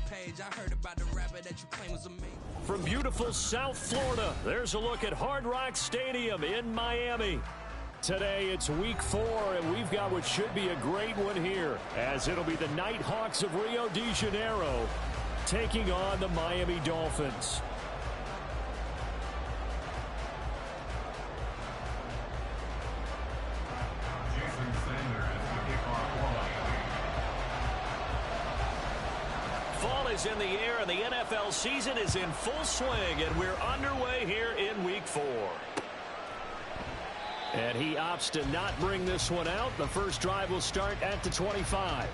page. I heard about the rapper that you claim was amazing. From beautiful South Florida, there's a look at Hard Rock Stadium in Miami. Today it's week 4, and we've got what should be a great one here, as it'll be the Nighthawks of Rio de Janeiro taking on the Miami Dolphins. Fall is in the air, and the NFL season is in full swing, and we're underway here in week 4. And he opts to not bring this one out. The first drive will start at the 25.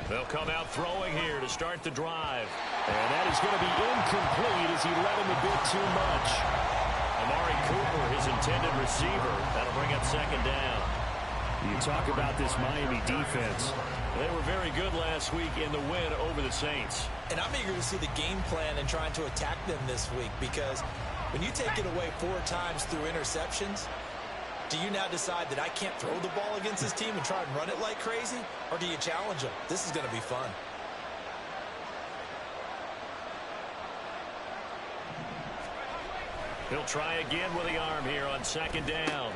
They'll come out throwing here to start the drive. And that is going to be incomplete as he led him a bit too much. Amari Cooper, his intended receiver. That'll bring up second down. You talk about this Miami defense. They were very good last week in the win over the Saints. And I'm eager to see the game plan and trying to attack them this week, because when you take it away 4 times through interceptions, do you now decide that I can't throw the ball against this team and try and run it like crazy? Or do you challenge them? This is going to be fun. He'll try again with the arm here on second down.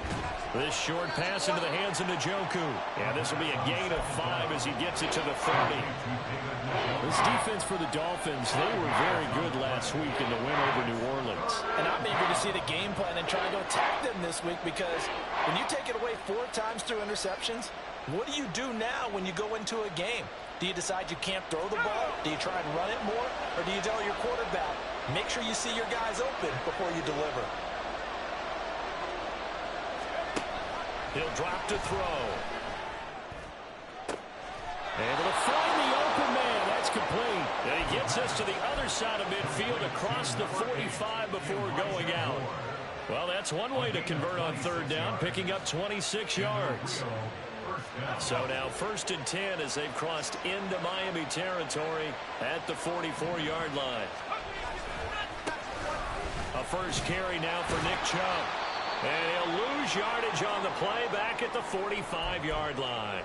This short pass into the hands of Njoku. And this will be a gain of 5 as he gets it to the 30. This defense for the Dolphins, they were very good last week in the win over New Orleans. And I'm eager to see the game plan and try to attack them this week, because when you take it away 4 times through interceptions, what do you do now when you go into a game? Do you decide you can't throw the ball? Do you try and run it more? Or do you tell your quarterback, make sure you see your guys open before you deliver? He'll drop to throw. Able to find the open man. That's complete. And he gets us to the other side of midfield across the 45 before going out. Well, that's one way to convert on third down, picking up 26 yards. So now 1st and 10 as they've crossed into Miami territory at the 44-yard line. A first carry now for Nick Chubb. And he'll lose yardage on the play back at the 45-yard line.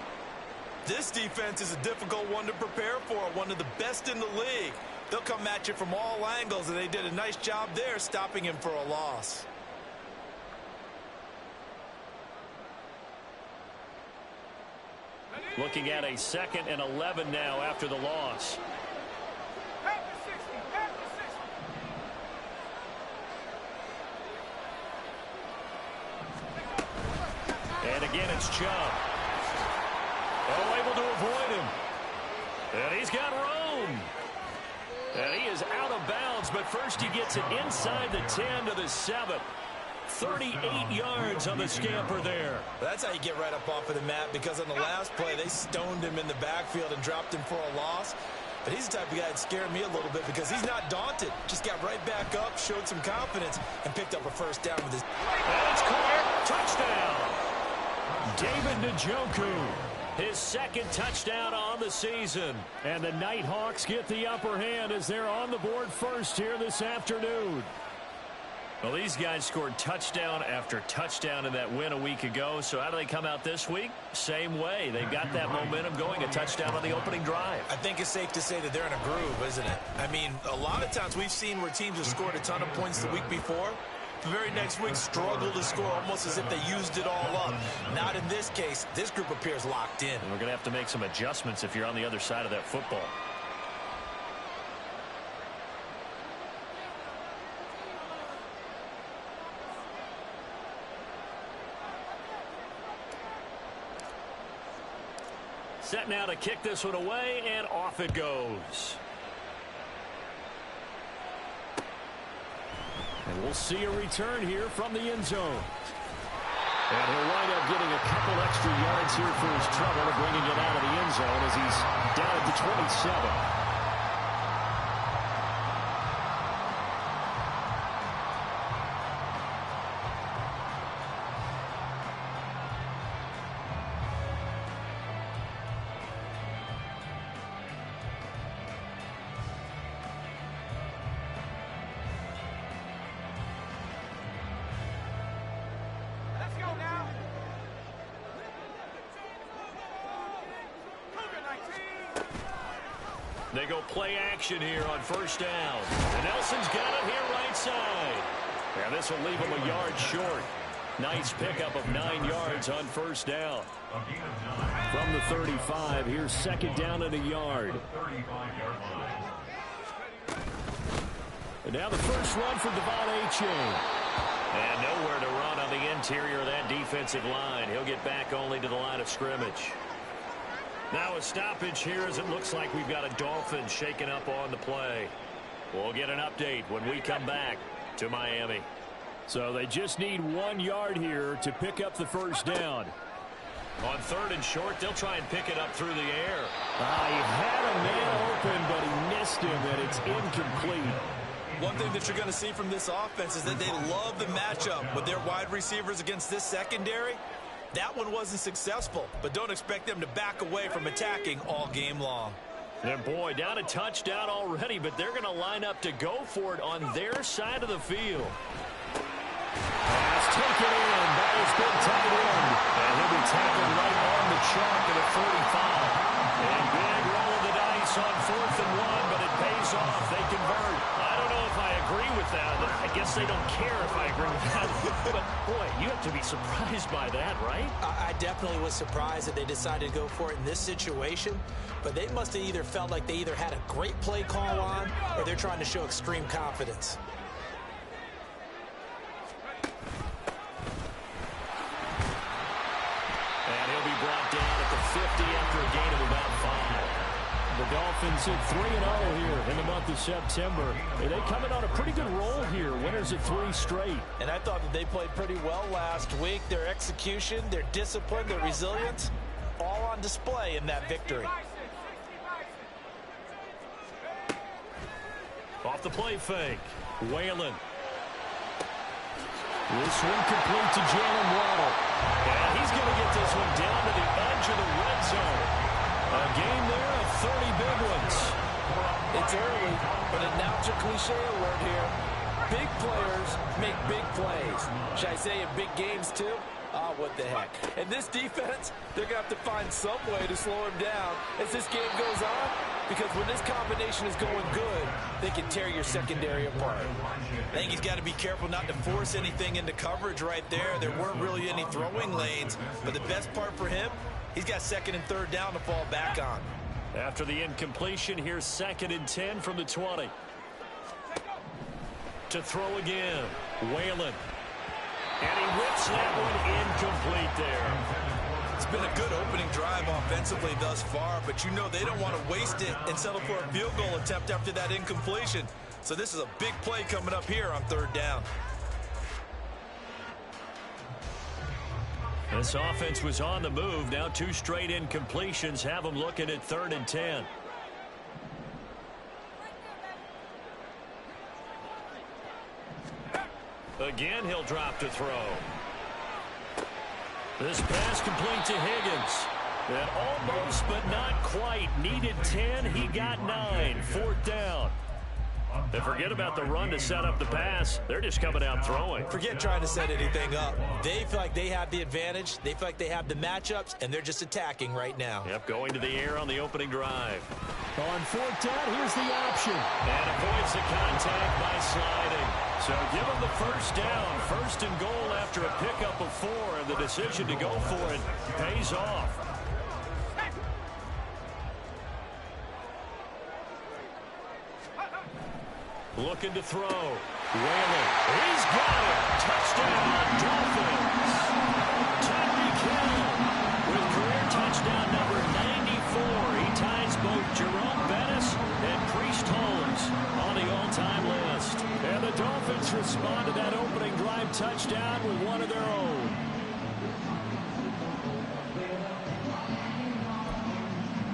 This defense is a difficult one to prepare for, one of the best in the league. They'll come at you from all angles, and they did a nice job there stopping him for a loss. Looking at a 2nd and 11 now after the loss. And again, it's Chubb. Oh, able to avoid him. And he's got room. And he is out of bounds, but first he gets it inside the 10 to the 7. 38 yards on the scamper there. That's how you get right up off of the mat, because on the last play, they stoned him in the backfield and dropped him for a loss. But he's the type of guy that scared me a little bit, because he's not daunted. Just got right back up, showed some confidence, and picked up a first down with his... And it's caught. Touchdown. David Njoku, his 2nd touchdown on the season. And the Nighthawks get the upper hand as they're on the board first here this afternoon. Well, these guys scored touchdown after touchdown in that win a week ago. So how do they come out this week? Same way. They've got that momentum going, a touchdown on the opening drive. I think it's safe to say that they're in a groove, isn't it? I mean, a lot of times we've seen where teams have scored a ton of points the week before. The very next week struggle to score, almost as if they used it all up. Not in this case. This group appears locked in. And we're going to have to make some adjustments if you're on the other side of that football. Set now to kick this one away, and off it goes. And we'll see a return here from the end zone. And he'll wind up getting a couple extra yards here for his trouble of bringing it out of the end zone as he's down at the 27. They go play action here on first down. And Nelson's got it here right side. And this will leave him a yard short. Nice pickup of 9 yards on first down. From the 35, here's second down and a yard. And now the first run for Devon Achane. And nowhere to run on the interior of that defensive line. He'll get back only to the line of scrimmage. Now a stoppage here as it looks like we've got a Dolphins shaking up on the play. We'll get an update when we come back to Miami. So they just need 1 yard here to pick up the first down. On third and short, they'll try and pick it up through the air. He had a man open, but he missed him, and it's incomplete. One thing that you're going to see from this offense is that they love the matchup with their wide receivers against this secondary. That one wasn't successful, but don't expect them to back away from attacking all game long. And boy, down a touchdown already, but they're going to line up to go for it on their side of the field. Pass taken in by his big tight end. And he'll be tackled right on the chalk at a 45. And big roll of the dice on 4th and 1, but it pays off. They convert. I don't know if I agree with that. I guess they don't care if I agree with that. But, boy, you have to be surprised by that, right? I definitely was surprised that they decided to go for it in this situation. But they must have either felt like they either had a great play call on or they're trying to show extreme confidence. Brought down at the 50 after a gain of about 5. The Dolphins hit 3-0 here in the month of September. They coming on a pretty good roll here. Winners of 3 straight. And I thought that they played pretty well last week. Their execution, their discipline, their resilience, all on display in that victory. Off the play fake. Whalen. This one complete to Jalen Waddle. And he's going to get this one down to the edge of the red zone. A game there of 30 big ones. It's early, but announce a cliche alert here. Big players make big plays. Should I say in big games too? What the heck. And this defense, they're going to have to find some way to slow him down as this game goes on, because when this combination is going good, they can tear your secondary apart. I think he's got to be careful not to force anything into coverage right there. There weren't really any throwing lanes, but the best part for him, he's got 2nd and 3rd down to fall back on. After the incompletion, here's 2nd and 10 from the 20. To throw again, Whalen. And he whips that one incomplete there. It's been a good opening drive offensively thus far, but you know they don't want to waste it and settle for a field goal attempt after that incompletion. So this is a big play coming up here on 3rd down. This offense was on the move. Now 2 straight incompletions have them looking at 3rd and 10. Again, he'll drop to throw. This pass complete to Higgins. And almost, but not quite. Needed 10. He got 9. 4th down. And forget about the run to set up the pass. They're just coming out throwing. Forget trying to set anything up. They feel like they have the advantage. They feel like they have the matchups, and they're just attacking right now. Yep, going to the air on the opening drive. On 4th down, here's the option. And avoids the contact by sliding. So give him the first down. 1st and goal after a pickup of 4, and the decision to go for it pays off. Looking to throw. Whalen. He's got it. Touchdown, Dolphins. Tyreek Hill with career touchdown number 94. He ties both Jerome Bettis and Priest Holmes on the all-time list. And the Dolphins respond to that opening drive touchdown with one of their own.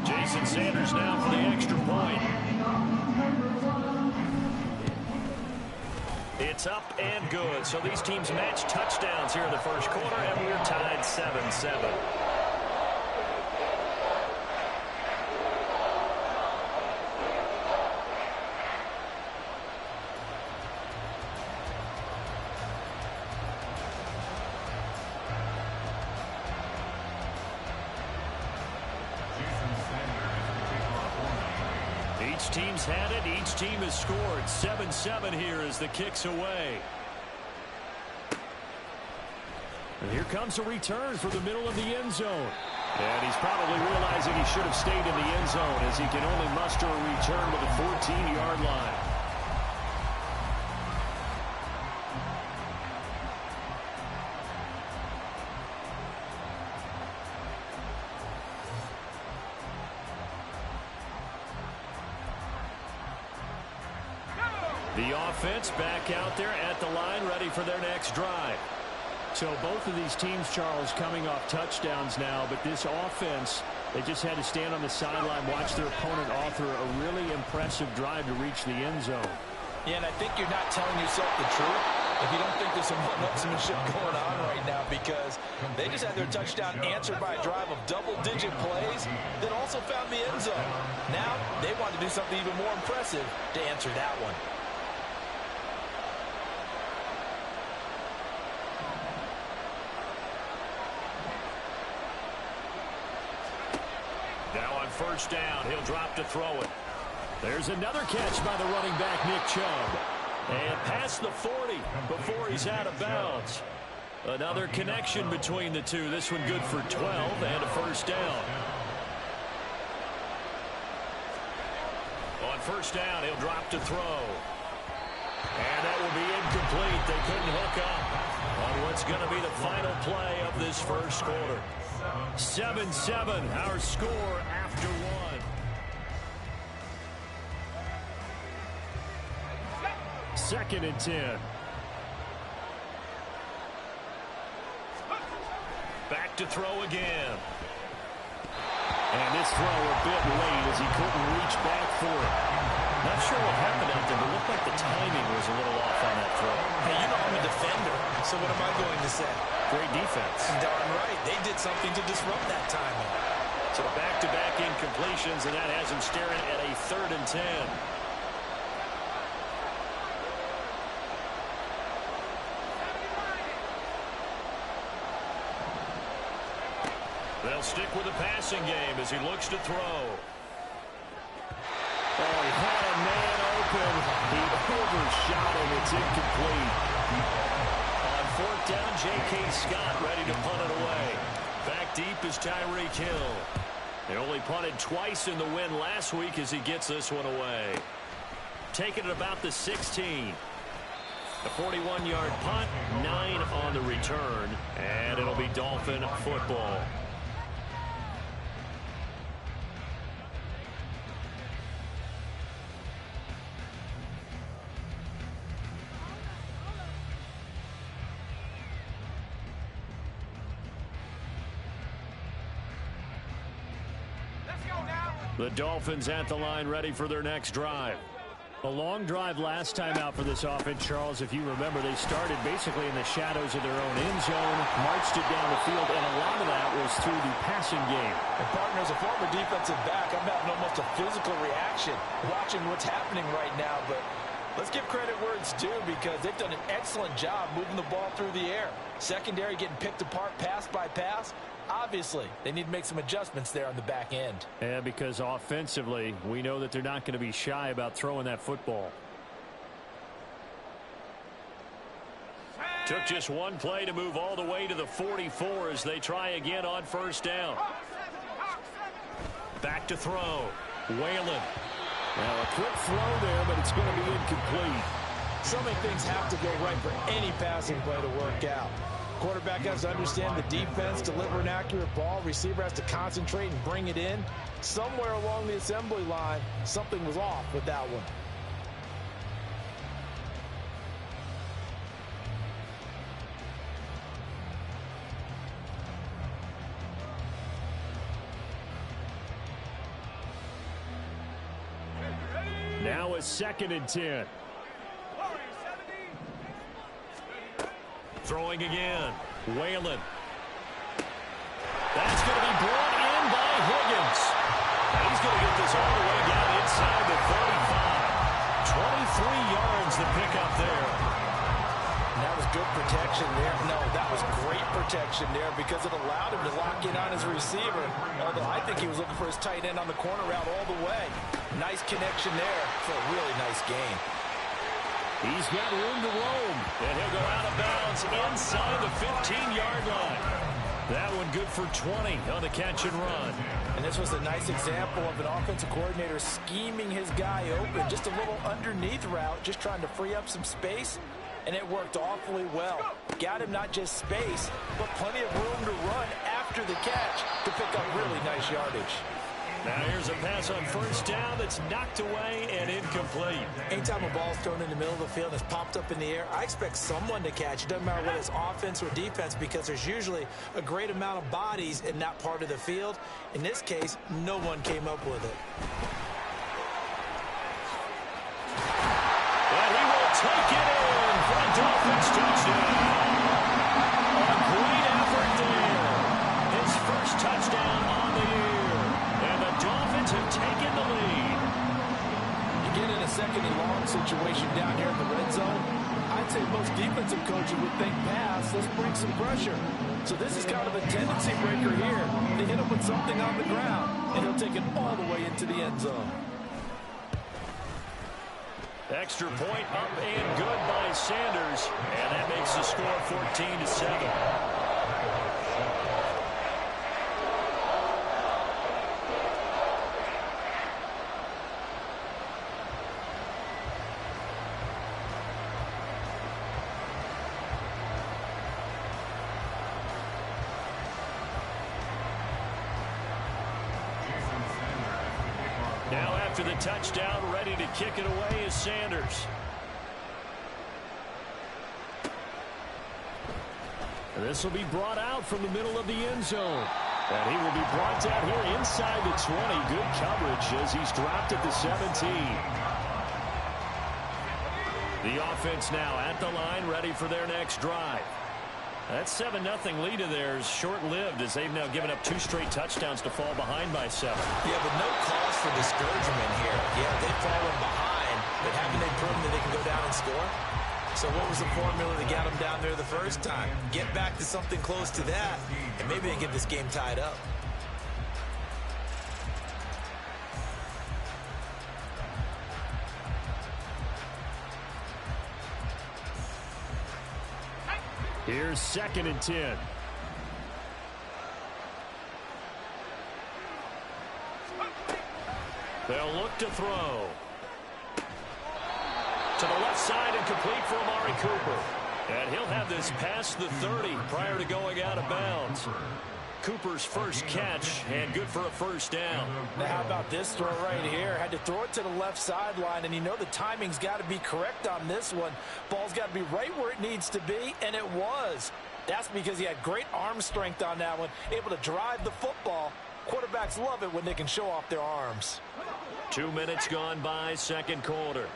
Jason Sanders now for the extra point. It's up and good. So these teams match touchdowns here in the first quarter, and we're tied 7-7. Each team's had it. Each team has scored. 7-7 here as the kick's away. And here comes a return for the middle of the end zone. And he's probably realizing he should have stayed in the end zone as he can only muster a return to the 14-yard line. The offense back out there at the line, ready for their next drive. So both of these teams, Charles, coming off touchdowns now, but this offense, they just had to stand on the sideline, watch their opponent author a really impressive drive to reach the end zone. Yeah, and I think you're not telling yourself the truth if you don't think there's some one-upsmanship going on right now, because they just had their touchdown answered by a drive of double-digit plays that also found the end zone. Now they want to do something even more impressive to answer that one. Now on first down, he'll drop to throw it. There's another catch by the running back, Nick Chubb. And past the 40 before he's out of bounds. Another connection between the two. This one good for 12 and a first down. On first down, he'll drop to throw. And that will be incomplete. They couldn't hook up on what's going to be the final play of this first quarter. 7-7, our score after one. Second and 10. Back to throw again. And this throw a bit late as he couldn't reach back for it. Not sure what happened out there, but it looked like the timing was a little off on that throw. Hey, you know I'm a defender, so what am I going to say? Great defense. Darn right. They did something to disrupt that timing. So back-to-back incompletions, and that has him staring at a 3rd and 10. They'll stick with the passing game as he looks to throw. Oh, he had a man open. He overshot him. It's incomplete. On 4th down, J.K. Scott ready to punt it away. Back deep is Tyreek Hill. They only punted twice in the win last week as he gets this one away. Taking it about the 16. A 41-yard punt, 9 on the return, and it'll be Dolphin football. The Dolphins at the line ready for their next drive. A long drive last time out for this offense, Charles. If you remember, they started basically in the shadows of their own end zone, marched it down the field, and a lot of that was through the passing game. And partner, as a former defensive back, I'm having almost a physical reaction watching what's happening right now. But let's give credit where it's due, because they've done an excellent job moving the ball through the air. Secondary getting picked apart pass by pass. Obviously, they need to make some adjustments there on the back end. Yeah, because offensively, we know that they're not going to be shy about throwing that football. Took just one play to move all the way to the 44 as they try again on first down. Back to throw. Whalen. Now a quick throw there, but it's going to be incomplete. So many things have to go right for any passing play to work out. Quarterback has to understand the defense, deliver an accurate ball. Receiver has to concentrate and bring it in. Somewhere along the assembly line, something was off with that one. Now a 2nd and 10. Throwing again. Whalen. That's going to be brought in by Higgins. And he's going to get this all the way down inside the 35. 23 yards the pickup there. And that was good protection there. No, that was great protection there because it allowed him to lock in on his receiver. Although I think he was looking for his tight end on the corner route all the way. Nice connection there for a really nice gain. He's got room to roam, and he'll go out of bounds inside the 15-yard line. That one good for 20 on the catch and run. And this was a nice example of an offensive coordinator scheming his guy open. Just a little underneath route, just trying to free up some space, and it worked awfully well. Got him not just space, but plenty of room to run after the catch to pick up really nice yardage. Now here's a pass on first down that's knocked away and incomplete. Anytime a ball's thrown in the middle of the field and it's popped up in the air, I expect someone to catch. It doesn't matter whether it's offense or defense because there's usually a great amount of bodies in that part of the field. In this case, no one came up with it. And he will take it in for a Dolphins touchdown. A great effort there. His first touchdown on the year. And the Dolphins have taken the lead. You get in a second and long situation down here in the red zone, I'd say most defensive coaches would think pass, let's bring some pressure. So this is kind of a tendency breaker here to hit him with something on the ground, and he'll take it all the way into the end zone. Extra point up and good by Sanders, and that makes the score 14-7. Now after the touchdown, ready to kick it away is Sanders. This will be brought out from the middle of the end zone. And he will be brought down here inside the 20. Good coverage as he's dropped at the 17. The offense now at the line, ready for their next drive. That 7-0 lead of theirs short-lived as they've now given up 2 straight touchdowns to fall behind by 7. Yeah, but no cause for discouragement here. Yeah, they've fallen behind, but haven't they proven that they can go down and score? So what was the formula that got them down there the first time? Get back to something close to that, and maybe they get this game tied up. Here's 2nd and 10. They'll look to throw. To the left side and complete for Amari Cooper. And he'll have this past the 30 prior to going out of bounds. Cooper's first catch, and good for a first down. Now how about this throw right here? Had to throw it to the left sideline, and you know the timing's got to be correct on this one. Ball's got to be right where it needs to be, and it was. That's because he had great arm strength on that one, able to drive the football. Quarterbacks love it when they can show off their arms. 2 minutes gone by, second quarter.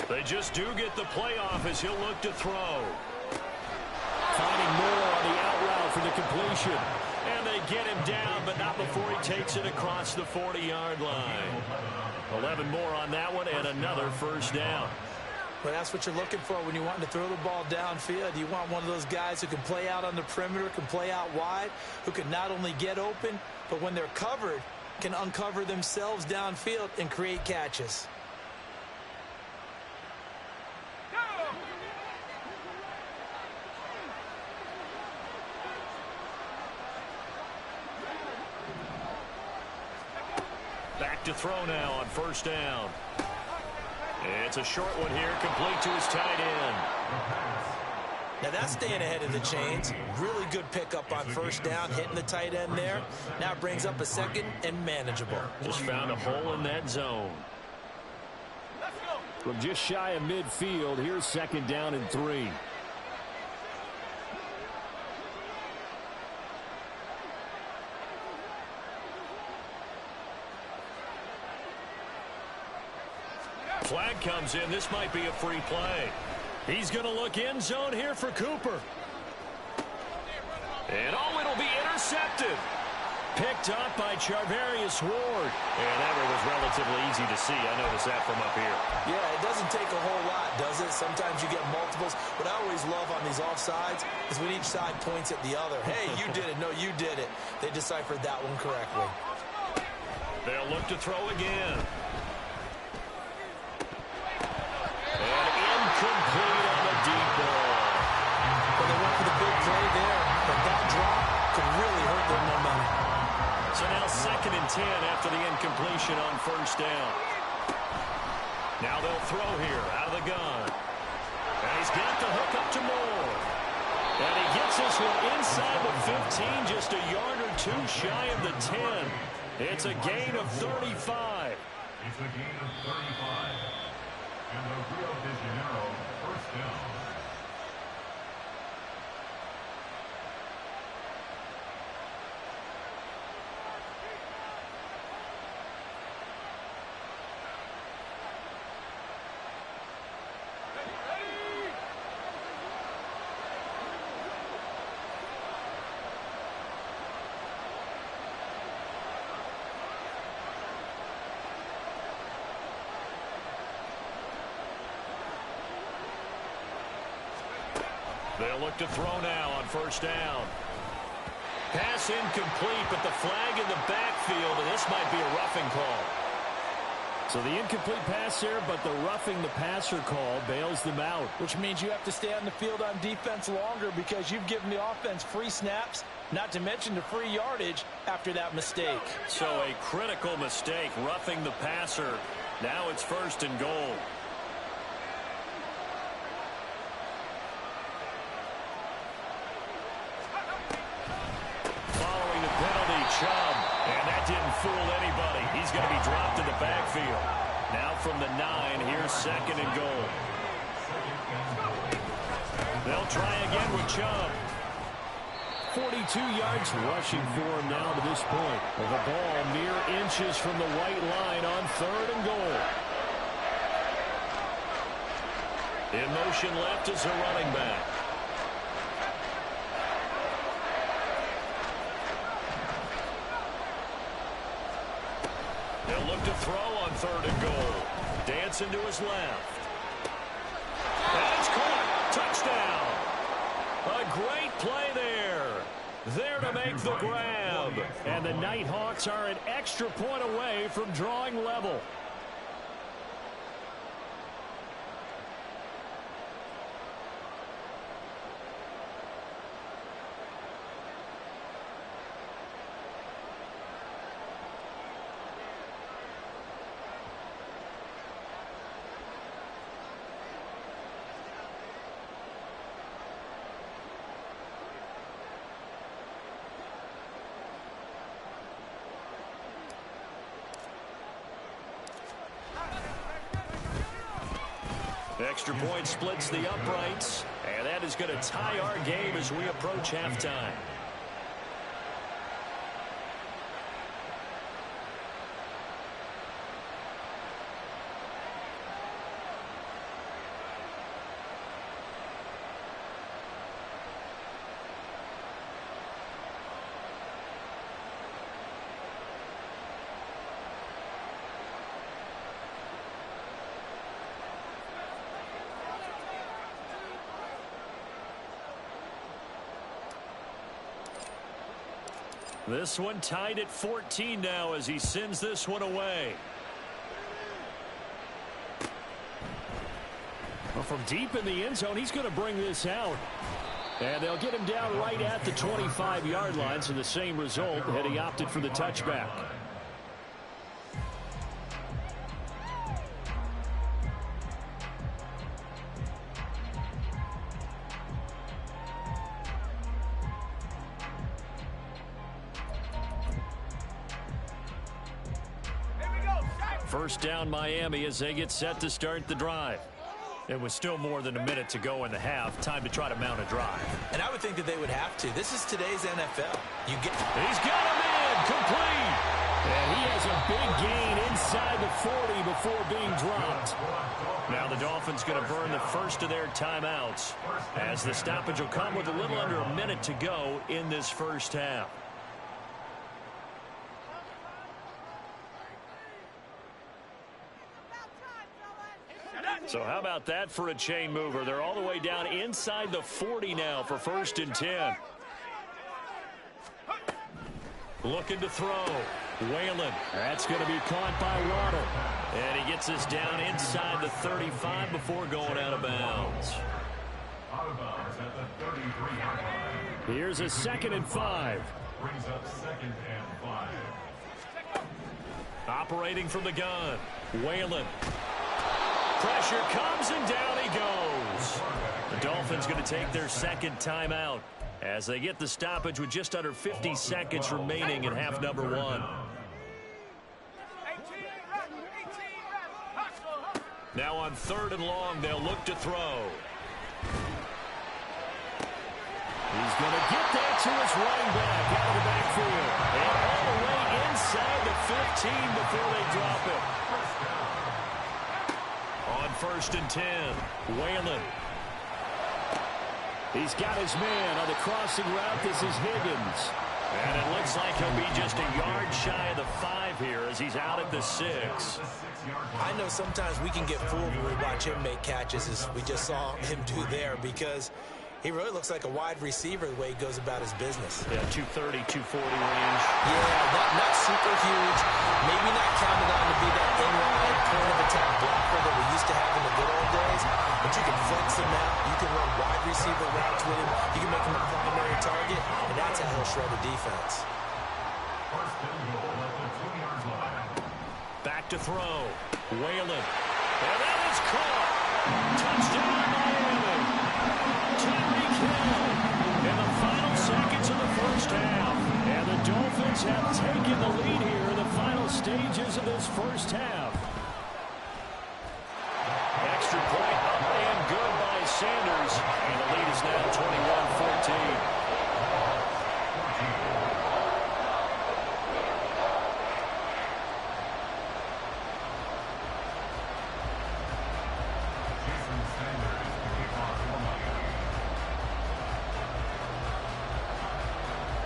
They just do get the playoff as he'll look to throw. Finding more on the out route for the completion. And they get him down, but not before he takes it across the 40-yard line. 11 more on that one, and another first down. Well, that's what you're looking for when you're wanting to throw the ball downfield. You want one of those guys who can play out on the perimeter, can play out wide, who can not only get open, but when they're covered, can uncover themselves downfield and create catches. Back to throw now on first down. It's a short one here, complete to his tight end. Now that's staying ahead of the chains. Really good pickup on first down, hitting the tight end there. Now brings up a second and manageable. Just found a hole in that zone. From just shy of midfield, here's 2nd down and 3. Flag comes in. This might be a free play. He's going to look end zone here for Cooper. And it'll be intercepted. Picked up by Charvarius Ward. And that one was relatively easy to see. I noticed that from up here. Yeah, it doesn't take a whole lot, does it? Sometimes you get multiples. What I always love on these offsides is when each side points at the other. Hey, you did it. No, you did it. They deciphered that one correctly. They'll look to throw again. And incomplete on the deep ball. Well, they went for the big play there, but that drop could really hurt their momentum. So now 2nd and 10 after the incompletion on 1st down. Now they'll throw here out of the gun. And he's got the hook up to Moore. And he gets this one inside the 15, just a yard or two shy of the 10. It's a gain of 35. It's a gain of 35. And the Rio de Janeiro 1st down. They'll look to throw now on 1st down. Pass incomplete, but the flag in the backfield, and this might be a roughing call. So the incomplete pass there, but the roughing the passer call bails them out. Which means you have to stay on the field on defense longer because you've given the offense free snaps, not to mention the free yardage after that mistake. So a critical mistake, roughing the passer. Now it's 1st and goal. Chubb, and that didn't fool anybody. He's going to be dropped in the backfield. Now from the 9, here's 2nd and goal. They'll try again with Chubb. 42 yards rushing for him now to this point. With the ball mere inches from the white line on 3rd and goal. In motion left is a running back. They'll look to throw on 3rd and goal. Dancing to his left. And it's caught. Touchdown. A great play there. There to make the grab. And the Nighthawks are an extra point away from drawing level. Extra point splits the uprights, and that is going to tie our game as we approach halftime. This one tied at 14 now as he sends this one away. Well, from deep in the end zone, he's going to bring this out. And they'll get him down right at the 25-yard line, so the same result had he opted for the touchback. First down Miami as they get set to start the drive. It was still more than a minute to go in the half. Time to try to mount a drive. And I would think that they would have to. This is today's NFL. He's got him in. Complete. And he has a big gain inside inside the 40 before being dropped. Now the Dolphins going to burn the first of their timeouts, as the stoppage will come with a little under a minute to go in this first half. So how about that for a chain mover? They're all the way down inside the 40 now for 1st and 10. Looking to throw. Whalen. That's going to be caught by Waddle. And he gets us down inside the 35 before going out of bounds. Out of bounds at the 33-yard line. Here's a 2nd and 5. Brings up 2nd and 5. Operating from the gun. Whalen. Pressure comes and down he goes. The Dolphins going to take their 2nd timeout as they get the stoppage with just under 50 seconds remaining in half number 1. Now on 3rd and long, they'll look to throw. He's going to get that to his running back out of the backfield. And all the way inside the 15 before they drop it. On 1st and 10, Whalen. He's got his man on the crossing route. This is Higgins. And it looks like he'll be just a yard shy of the 5 here as he's out at the 6. I know sometimes we can get fooled when we watch him make catches, as we just saw him do there, because he really looks like a wide receiver the way he goes about his business. Yeah, 230, 240 range. Yeah, not super huge. Maybe not counted on to be that inline point of attack blocker that we used to have in the good old days. But you can flex him out. You can run wide receiver routes with him. You can make him a primary target, and that's how he'll shred a defense. First and goal at the 2-yard line. Back to throw. Whalen. And that is caught. Touchdown, Miami. Tyreek Hill in the final seconds of the first half. And the Dolphins have taken the lead here in the final stages of this first half. Extra point up and good by Sanders. And the lead is now 21-14.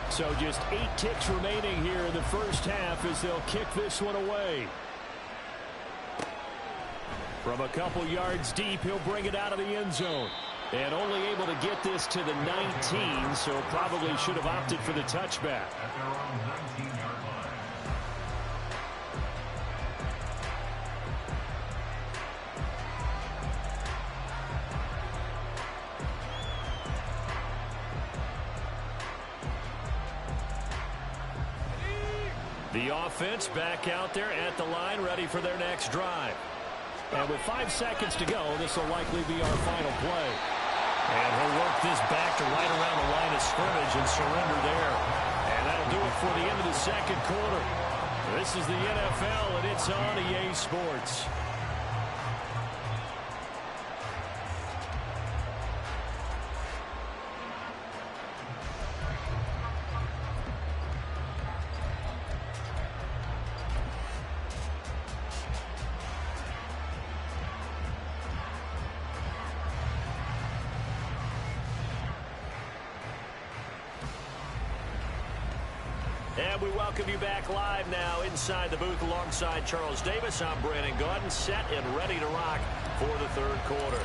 So just 8 ticks remaining here in the first half as they'll kick this one away. From a couple yards deep, he'll bring it out of the end zone. And only able to get this to the 19, so probably should have opted for the touchback. At their own 19-yard line. The offense back out there at the line, ready for their next drive. And with 5 seconds to go, this will likely be our final play. And he'll work this back to right around the line of scrimmage and surrender there. And that'll do it for the end of the second quarter. This is the NFL, and it's on EA Sports. And we welcome you back live now inside the booth alongside Charles Davis. I'm Brandon Gaudin, set and ready to rock for the third quarter.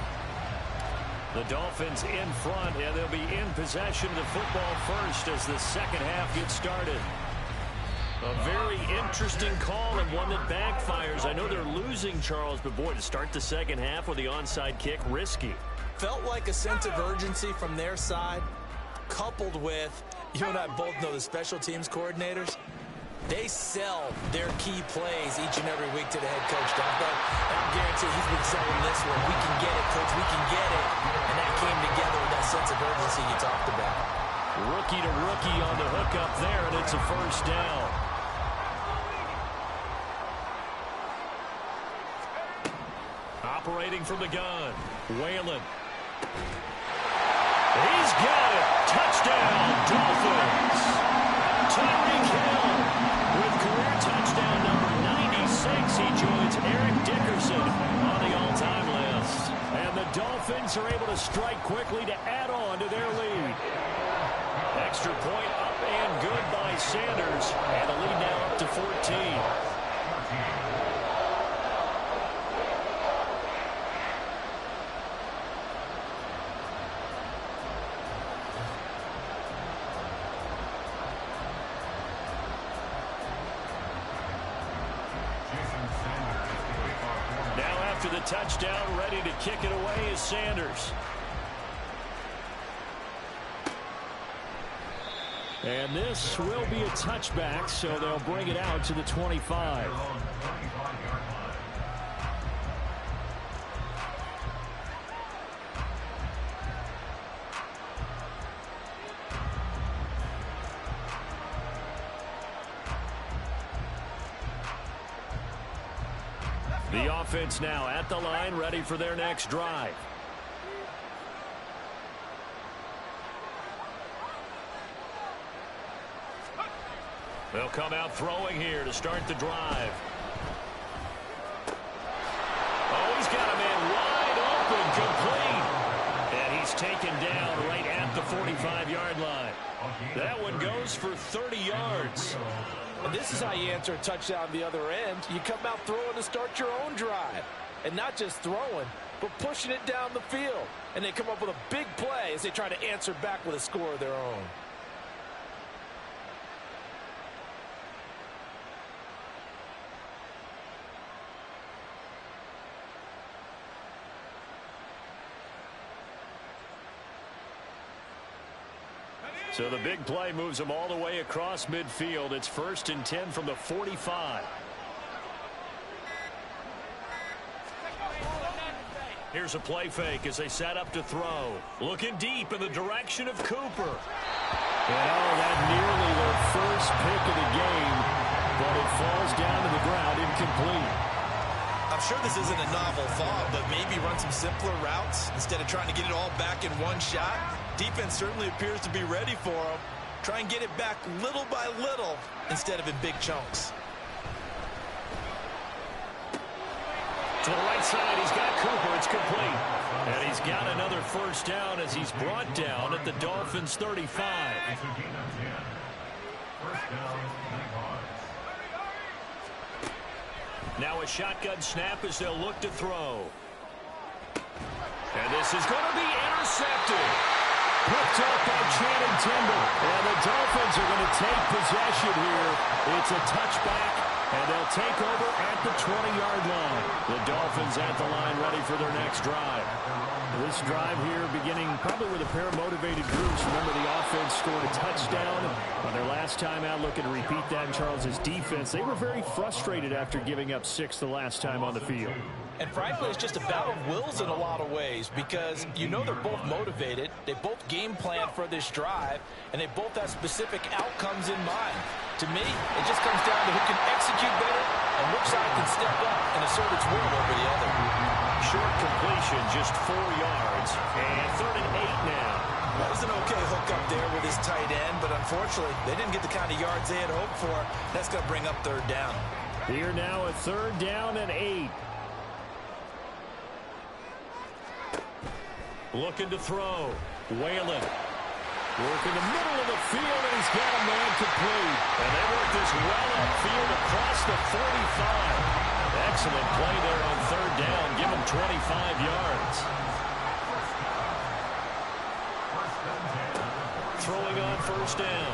The Dolphins in front, and they'll be in possession of the football first as the second half gets started. A very interesting call and one that backfires. I know they're losing, Charles, but boy, to start the second half with the onside kick, risky. Felt like a sense of urgency from their side, coupled with, you and I both know the special teams coordinators, they sell their key plays each and every week to the head coach, don't they? And I guarantee he's been selling this one. We can get it, coach, we can get it. And that came together with that sense of urgency you talked about. Rookie to rookie on the hook up there, and it's a first down. Operating from the gun, Whalen. He's got it. Touchdown, Dolphins. Tyreek Hill with career touchdown number 96. He Dolphins are able to strike quickly to add on to their lead. Extra point up and good by Sanders. And the lead now up to 14. Now after the touchdown, ready to kick it away is Sanders. And this will be a touchback, so they'll bring it out to the 25. The offense now at the line, ready for their next drive. They'll come out throwing here to start the drive. Oh, he's got a man wide open, complete. And he's taken down right at the 45-yard line. That one goes for 30 yards. And this is how you answer a touchdown the other end. You come out throwing to start your own drive. And not just throwing, but pushing it down the field. And they come up with a big play as they try to answer back with a score of their own. So the big play moves them all the way across midfield. It's 1st and 10 from the 45. Here's a play fake as they set up to throw. Looking deep in the direction of Cooper. And oh, that nearly their first pick of the game, but it falls down to the ground incomplete. I'm sure this isn't a novel thought, but maybe run some simpler routes instead of trying to get it all back in one shot. Defense certainly appears to be ready for them. Try and get it back little by little instead of in big chunks. To the right side, he's got Cooper. It's complete. And he's got another first down as he's brought down at the Dolphins' 35. Now a shotgun snap as they'll look to throw. And this is going to be intercepted. Picked up by Channing Timber. And the Dolphins are going to take possession here. It's a touchback, and they'll take over at the 20-yard line. The Dolphins at the line ready for their next drive. This drive here beginning probably with a pair of motivated groups. Remember, the offense scored a touchdown on their last time out. Looking to repeat that in Charles's defense. They were very frustrated after giving up 6 the last time on the field. And frankly, it's just a battle of wills in a lot of ways because you know they're both motivated. They both game plan for this drive, and they both have specific outcomes in mind. To me, it just comes down to who can execute better and which side can step up and assert its will over the other. Short completion, just 4 yards, and 3rd and 8 now. That was an okay hook up there with his tight end, but unfortunately, they didn't get the kind of yards they had hoped for. That's going to bring up 3rd down. Here now a 3rd down and 8. Looking to throw. Whalen. Working the middle of the field, and he's got a man complete. And they work this well upfield across the 45. Excellent play there on 3rd down. Give him 25 yards. Throwing on 1st down.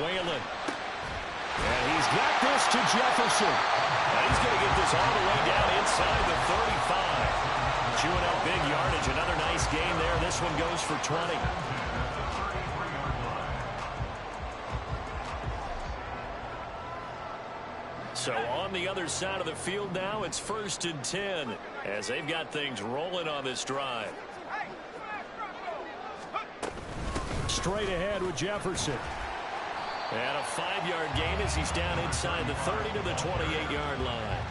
Whalen. And he's got this to Jefferson. And he's going to get this all the way down inside the 35. Chewing up big yardage. Another nice game there. This one goes for 20. So on the other side of the field now, it's 1st and 10 as they've got things rolling on this drive. Straight ahead with Jefferson. And a 5-yard gain as he's down inside the 30 to the 28-yard line.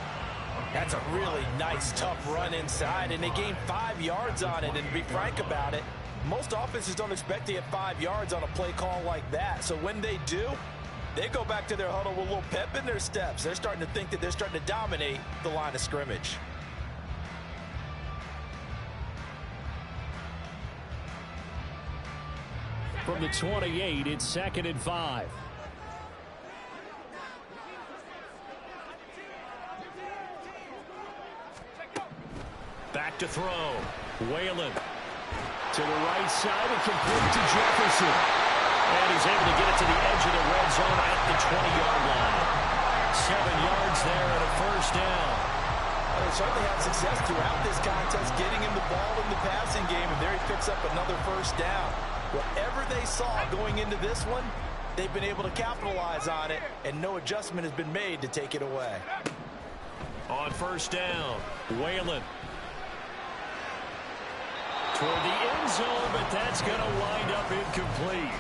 That's a really nice, tough run inside, and they gained 5 yards on it. And to be frank about it, most offenses don't expect to get 5 yards on a play call like that. So when they do, they go back to their huddle with a little pep in their steps. They're starting to think that they're starting to dominate the line of scrimmage. From the 28, it's 2nd and 5. Back to throw. Whalen to the right side and complete to Jefferson. And he's able to get it to the edge of the red zone at the 20-yard line. 7 yards there and a first down. Well, they certainly had success throughout this contest getting him the ball in the passing game, and there he picks up another first down. Whatever they saw going into this one, they've been able to capitalize on it, and no adjustment has been made to take it away. On first down, Whalen toward the end zone, but that's going to wind up incomplete.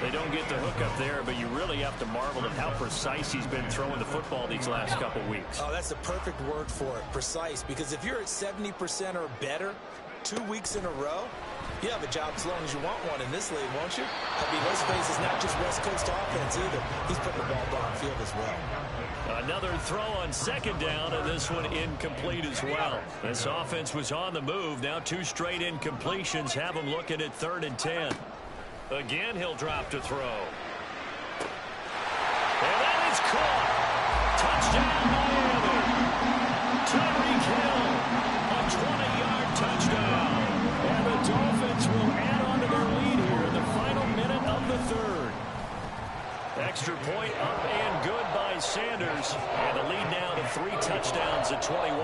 They don't get the hook up there, but you really have to marvel at how precise he's been throwing the football these last couple weeks. Oh, that's the perfect word for it, precise, because if you're at 70% or better 2 weeks in a row, you have a job as long as you want one in this league, won't you? I mean, let's face it, it's not just West Coast offense either. He's putting the ball downfield as well. Another throw on second down, and this one incomplete as well. This offense was on the move. Now 2 straight incompletions have them looking at 3rd and 10. Again, he'll drop to throw. And that is caught. Touchdown, Miami. Tyreek Hill, a 20-yard touchdown. And the Dolphins will add on to their lead here in the final minute of the 3rd. Extra point up and good by Sanders. And the lead now to 3 touchdowns at 21.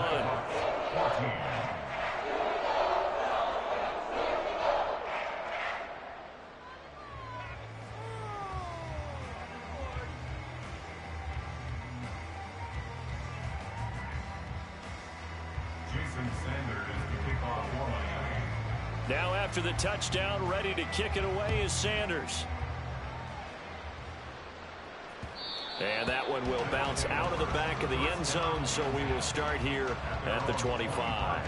Now after the touchdown, ready to kick it away is Sanders. And that one will bounce out of the back of the end zone, so we will start here at the 25.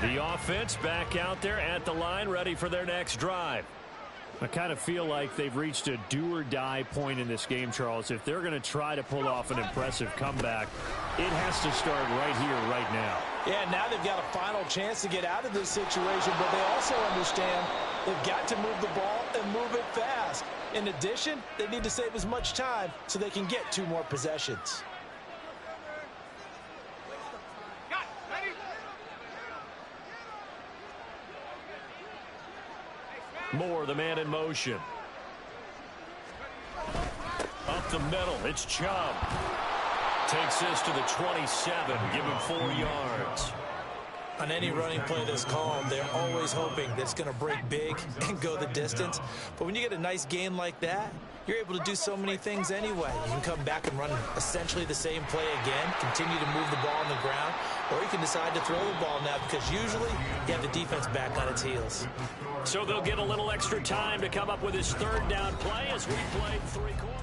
The offense back out there at the line, ready for their next drive. I kind of feel like they've reached a do-or-die point in this game, Charles. If they're going to try to pull off an impressive comeback, it has to start right here, right now. Yeah, now they've got a final chance to get out of this situation, but they also understand they've got to move the ball and move it fast. In addition, they need to save as much time so they can get 2 more possessions. Moore, the man in motion. Up the middle, it's Chubb. Takes this to the 27, give him 4 yards. On any running play that's called, they're always hoping that it's going to break big and go the distance. But when you get a nice game like that, you're able to do so many things anyway. You can come back and run essentially the same play again, continue to move the ball on the ground, or you can decide to throw the ball now because usually you have the defense back on its heels. So they'll get a little extra time to come up with his 3rd down play as we played 3 quarters.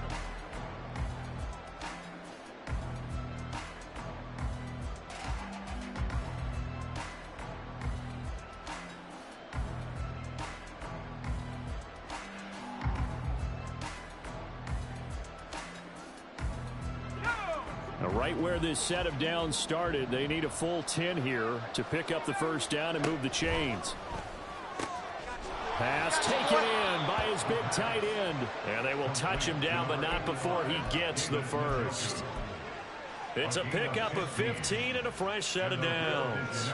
Right where this set of downs started, they need a full 10 here to pick up the first down and move the chains. Pass taken in by his big tight end. And they will touch him down, but not before he gets the first. It's a pickup of 15 and a fresh set of downs.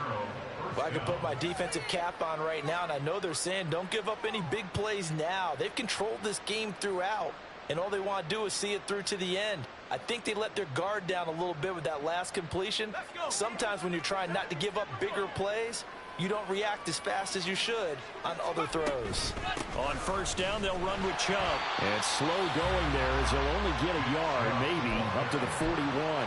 Well, I can put my defensive cap on right now, and I know they're saying don't give up any big plays now. They've controlled this game throughout, and all they want to do is see it through to the end. I think they let their guard down a little bit with that last completion. Sometimes when you're trying not to give up bigger plays, you don't react as fast as you should on other throws. On first down, they'll run with Chubb. And slow going there as they'll only get a yard, maybe, up to the 41.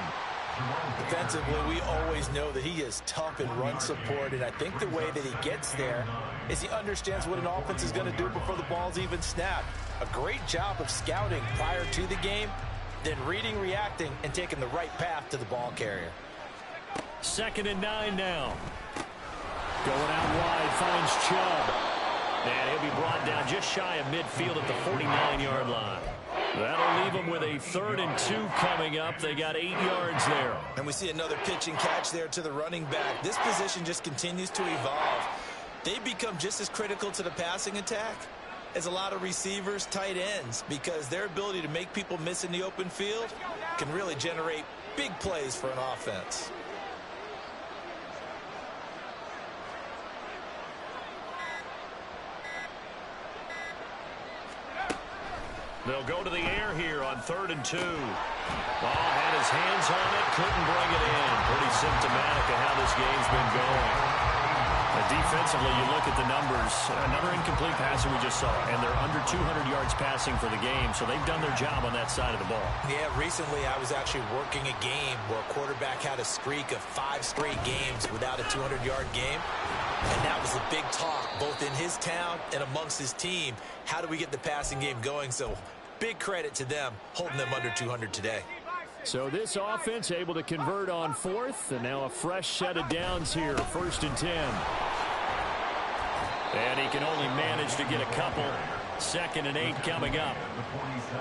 Defensively, we always know that he is tough in run support, and I think the way that he gets there is he understands what an offense is going to do before the ball's even snapped. A great job of scouting prior to the game, then reading, reacting, and taking the right path to the ball carrier. 2nd and 9 now. Going out wide, finds Chubb. And he'll be brought down just shy of midfield at the 49-yard line. That'll leave them with a 3rd and 2 coming up. They got 8 yards there. And we see another pitch and catch there to the running back. This position just continues to evolve. they become just as critical to the passing attack as a lot of receivers, tight ends, because their ability to make people miss in the open field can really generate big plays for an offense. They'll go to the air here on 3rd and 2. Ball had his hands on it, couldn't bring it in. Pretty symptomatic of how this game's been going. Defensively, you look at the numbers. Another incomplete passing we just saw, and they're under 200 yards passing for the game, so they've done their job on that side of the ball. Yeah, recently I was actually working a game where a quarterback had a streak of 5 straight games without a 200-yard game, and that was the big talk, both in his town and amongst his team. How do we get the passing game going? So big credit to them holding them under 200 today. So this offense able to convert on 4th, and now a fresh set of downs here, 1st and 10. And he can only manage to get a couple. 2nd and 8 coming up.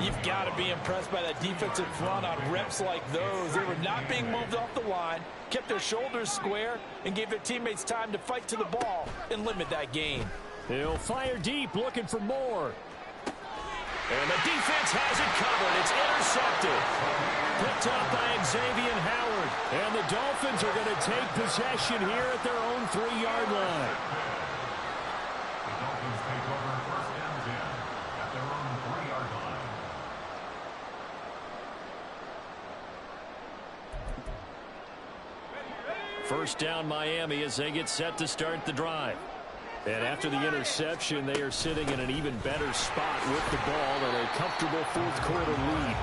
You've got to be impressed by that defensive front on reps like those. They were not being moved off the line, kept their shoulders square, and gave their teammates time to fight to the ball and limit that gain. He'll fire deep, looking for more. And the defense has it covered. It's intercepted. Picked up by Xavier Howard. And the Dolphins are going to take possession here at their own 3-yard line. The Dolphins take over 1st and 10 at their own 3-yard line. First down Miami as they get set to start the drive. And after the interception, they are sitting in an even better spot with the ball and a comfortable 4th quarter lead.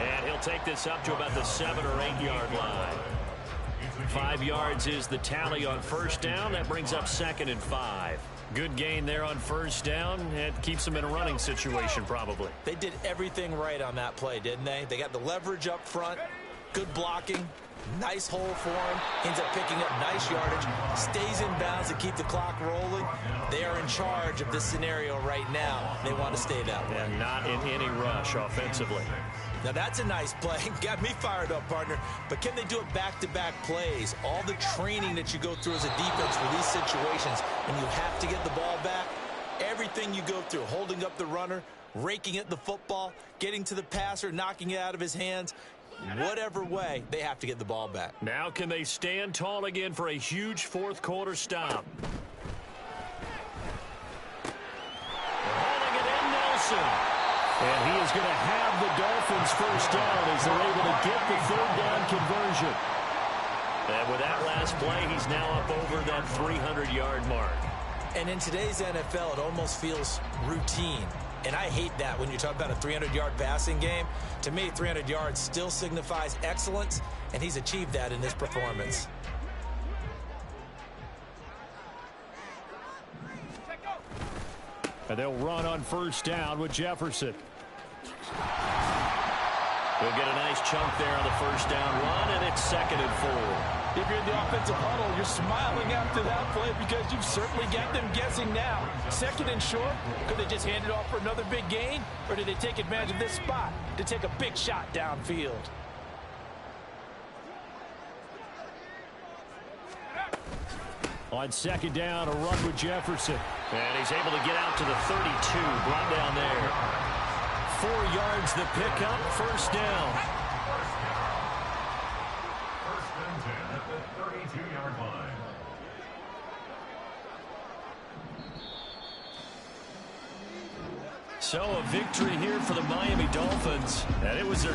And he'll take this up to about the 7 or 8 yard line. 5 yards is the tally on 1st down. That brings up 2nd and 5. Good gain there on 1st down. It keeps them in a running situation probably. They did everything right on that play, didn't they? They got the leverage up front, good blocking, nice hole for him. Ends up picking up nice yardage, stays in bounds to keep the clock rolling. They are in charge of this scenario right now. They want to stay that way. And not in any rush offensively. Now that's a nice play. Got me fired up, partner. But can they do it back-to-back plays? All the training that you go through as a defense for these situations, and you have to get the ball back. Everything you go through, holding up the runner, raking at the football, getting to the passer, knocking it out of his hands. Whatever way, they have to get the ball back. Now can they stand tall again for a huge 4th quarter stop? Holding it in, Nelson. And he is going to have the Dolphins first down as they're able to get the 3rd down conversion. And with that last play, he's now up over that 300-yard mark. And in today's NFL, it almost feels routine. And I hate that when you talk about a 300-yard passing game. To me, 300 yards still signifies excellence, and he's achieved that in this performance. And they'll run on 1st down with Jefferson. He'll get a nice chunk there on the 1st down run, and it's 2nd and 4. If you're in the offensive huddle, you're smiling after that play because you've certainly got them guessing now. 2nd and short, could they just hand it off for another big gain? Or did they take advantage of this spot to take a big shot downfield? On 2nd down, a run with Jefferson. And he's able to get out to the 32, brought down there. 4 yards the pickup, 1st down. 1st and 10 at the 32-yard line. So a victory here for the Miami Dolphins. And it was their